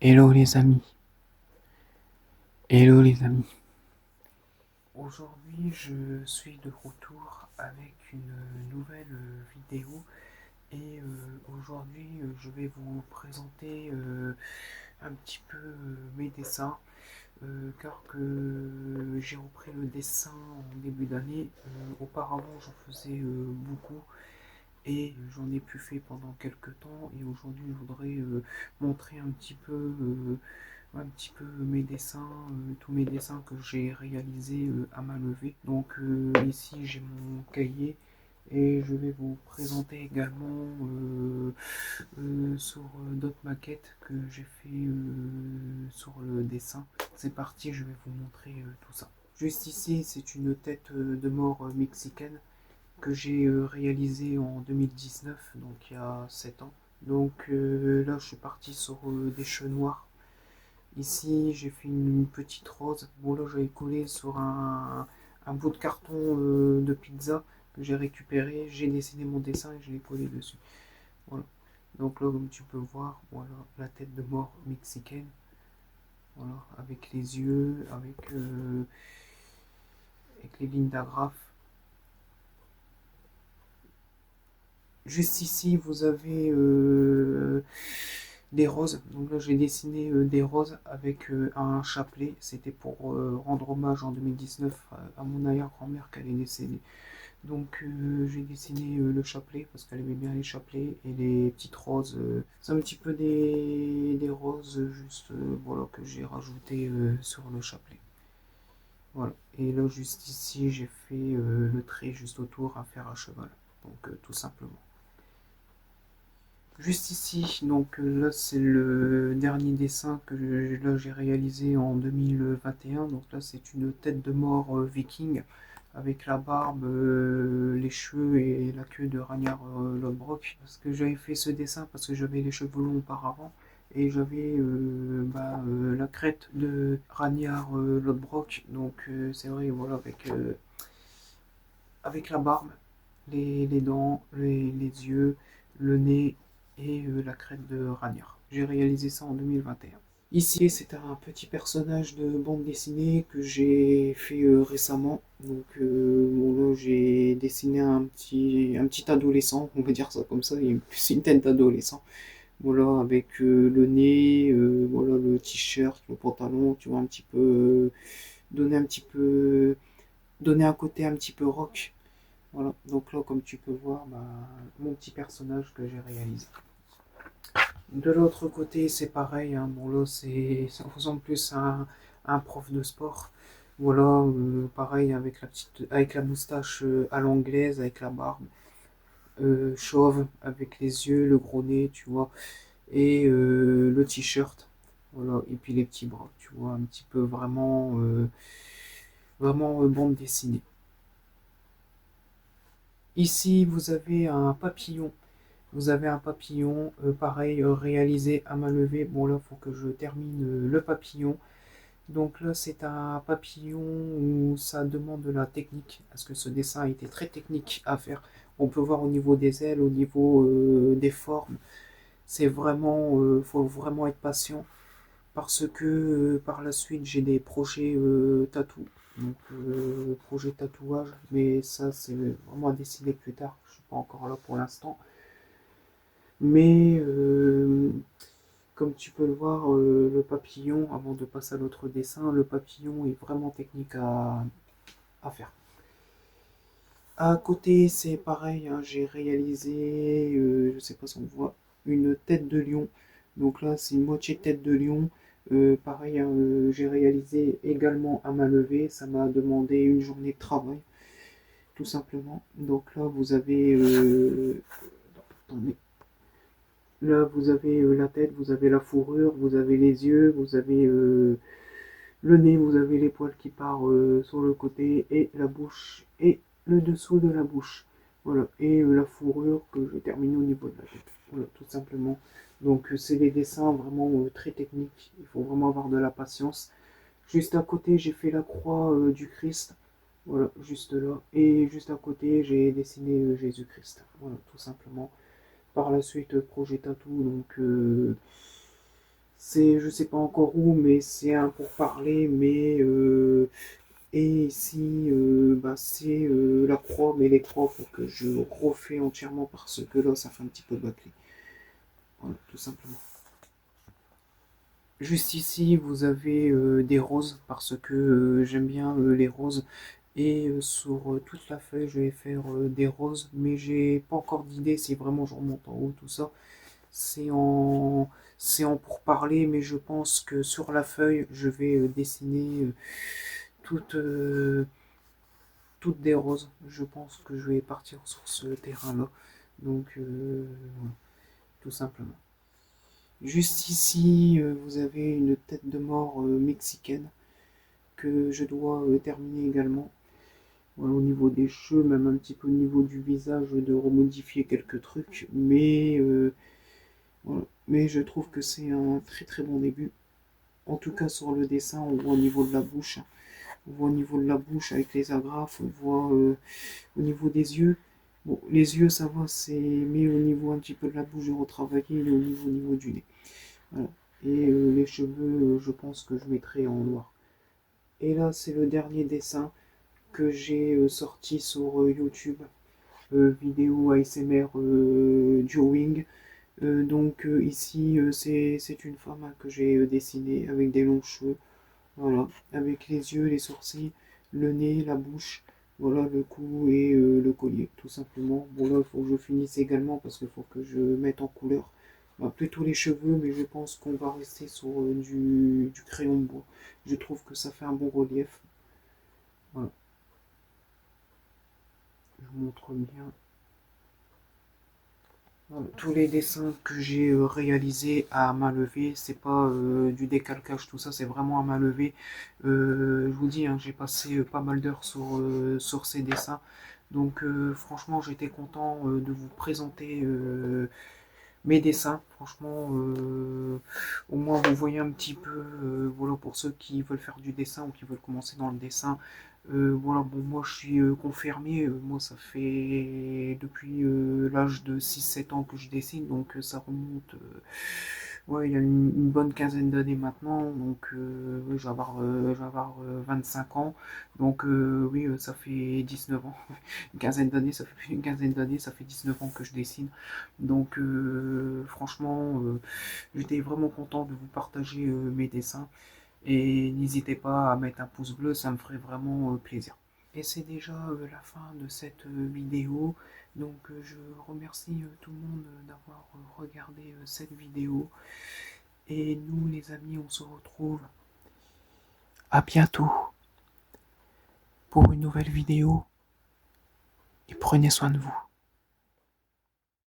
Hello les amis, hello les amis. Aujourd'hui je suis de retour avec une nouvelle vidéo et aujourd'hui je vais vous présenter un petit peu mes dessins car que j'ai repris le dessin en début d'année. Auparavant j'en faisais beaucoup et j'en ai plus fait pendant quelques temps et aujourd'hui je voudrais montrer un petit peu mes dessins, tous mes dessins que j'ai réalisés à main levée. Donc ici j'ai mon cahier et je vais vous présenter également sur d'autres maquettes que j'ai fait sur le dessin. C'est parti, je vais vous montrer tout ça. Juste ici, c'est une tête de mort mexicaine que j'ai réalisée en 2019, donc il y a 7 ans. Donc là, je suis parti sur des cheveux noirs. Ici, j'ai fait une petite rose. Bon, là, j'avais collé sur un bout de carton de pizza que j'ai récupéré. J'ai dessiné mon dessin et je l'ai collé dessus. Voilà. Donc là, comme tu peux voir, voilà la tête de mort mexicaine. Voilà, avec les yeux, avec les lignes d'agrafe. Juste ici, vous avez des roses. Donc là, j'ai dessiné des roses avec un chapelet. C'était pour rendre hommage en 2019 à mon arrière-grand-mère qui est décédée. Donc j'ai dessiné le chapelet parce qu'elle aimait bien les chapelets et les petites roses. C'est un petit peu des roses juste voilà, que j'ai rajouté sur le chapelet. Voilà. Et là, juste ici, j'ai fait le trait juste autour à faire à cheval. Donc tout simplement. Juste ici, donc là c'est le dernier dessin que là j'ai réalisé en 2021. Donc là c'est une tête de mort viking avec la barbe, les cheveux et la queue de Ragnar Lodbrok. Parce que j'avais fait ce dessin parce que j'avais les cheveux longs auparavant et j'avais la crête de Ragnar Lodbrok. Donc c'est vrai, voilà, avec la barbe, les dents, les yeux, le nez et la crête de Ranier. J'ai réalisé ça en 2021. Ici, c'est un petit personnage de bande dessinée que j'ai fait récemment. Donc, bon, là, j'ai dessiné un petit adolescent, on va dire ça comme ça, c'est une tête d'adolescent. Voilà, avec le nez, voilà, le t-shirt, le pantalon, tu vois, un petit peu, donner un petit peu, donner un côté un petit peu rock. Voilà, donc là, comme tu peux voir, bah, mon petit personnage que j'ai réalisé. De l'autre côté, c'est pareil, hein. Bon, là, ça ressemble plus à un prof de sport. Voilà, pareil, avec la moustache à l'anglaise, avec la barbe, chauve, avec les yeux, le gros nez, tu vois, et le t-shirt. Voilà, et puis les petits bras, tu vois, un petit peu vraiment bande dessinée. Ici, vous avez un papillon. Vous avez un papillon, pareil, réalisé à main levée. Bon, là, il faut que je termine le papillon. Donc là, c'est un papillon où ça demande de la technique, parce que ce dessin a été très technique à faire. On peut voir au niveau des ailes, au niveau des formes. C'est vraiment, faut vraiment être patient, parce que par la suite, j'ai des projets tatou. Donc, projet tatouage, mais ça, c'est vraiment à décider plus tard. Je suis pas encore là pour l'instant. Mais comme tu peux le voir, le papillon, avant de passer à l'autre dessin, le papillon est vraiment technique à faire. À côté, c'est pareil, hein, j'ai réalisé, je sais pas si on voit, une tête de lion. Donc là, c'est une moitié tête de lion. Pareil, hein, j'ai réalisé également à main levée. Ça m'a demandé une journée de travail, tout simplement. Donc là, vous avez... attendez. Là, vous avez la tête, vous avez la fourrure, vous avez les yeux, vous avez le nez, vous avez les poils qui partent sur le côté, et la bouche, et le dessous de la bouche. Voilà, et la fourrure que je termine au niveau de la tête. Voilà, tout simplement. Donc, c'est des dessins vraiment très techniques. Il faut vraiment avoir de la patience. Juste à côté, j'ai fait la croix du Christ. Voilà, juste là. Et juste à côté, j'ai dessiné Jésus-Christ. Voilà, tout simplement. Par la suite, projet tatou, donc C'est, je sais pas encore où, mais c'est un pourparler, mais et ici, bah, c'est la croix, mais les croix, faut que je refais entièrement parce que là, ça fait un petit peu bâclé. Voilà, tout simplement. Juste ici, vous avez des roses parce que j'aime bien les roses. Et sur toute la feuille, je vais faire des roses, mais j'ai pas encore d'idée si vraiment je remonte en haut, tout ça. C'est en, c'est en pourparler, mais je pense que sur la feuille, je vais dessiner toutes, toutes des roses. Je pense que je vais partir sur ce terrain-là. Donc, voilà, tout simplement. Juste ici, vous avez une tête de mort mexicaine que je dois terminer également. Voilà, au niveau des cheveux, même un petit peu au niveau du visage, de remodifier quelques trucs. Mais, voilà. Mais je trouve que c'est un très très bon début. En tout cas, sur le dessin, on voit au niveau de la bouche. On voit au niveau de la bouche avec les agrafes. On voit au niveau des yeux. Bon, les yeux, ça va, c'est. Mais au niveau un petit peu de la bouche, je retravailler. Et au niveau du nez. Voilà. Et les cheveux, je pense que je mettrai en noir. Et là, c'est le dernier dessin que j'ai sorti sur YouTube. Vidéo ASMR drawing. Donc ici, c'est une femme hein, que j'ai dessinée avec des longs cheveux. Voilà, avec les yeux, les sourcils, le nez, la bouche. Voilà le cou et le collier, tout simplement. Bon là, il faut que je finisse également parce qu'il faut que je mette en couleur. Bah, plutôt les cheveux, mais je pense qu'on va rester sur du crayon de bois. Je trouve que ça fait un bon relief. Voilà, je vous montre bien. Voilà. Tous les dessins que j'ai réalisés à main levée, c'est pas du décalcage, tout ça, c'est vraiment à main levée. Je vous dis, hein, j'ai passé pas mal d'heures sur ces dessins. Donc franchement, j'étais content de vous présenter mes dessins. Franchement, au moins vous voyez un petit peu, voilà, pour ceux qui veulent faire du dessin ou qui veulent commencer dans le dessin. Voilà, bon, moi je suis confirmé, moi ça fait depuis l'âge de 6 7 ans que je dessine, donc ça remonte, ouais, il y a une bonne quinzaine d'années maintenant, donc oui, je vais avoir 25 ans, donc oui, ça fait 19 ans, une quinzaine d'années, ça fait plus d'une quinzaine d'années, ça fait 19 ans que je dessine, donc franchement, j'étais vraiment content de vous partager mes dessins. Et n'hésitez pas à mettre un pouce bleu, ça me ferait vraiment plaisir. Et c'est déjà la fin de cette vidéo. Donc je remercie tout le monde d'avoir regardé cette vidéo. Et nous les amis, on se retrouve à bientôt pour une nouvelle vidéo. Et prenez soin de vous.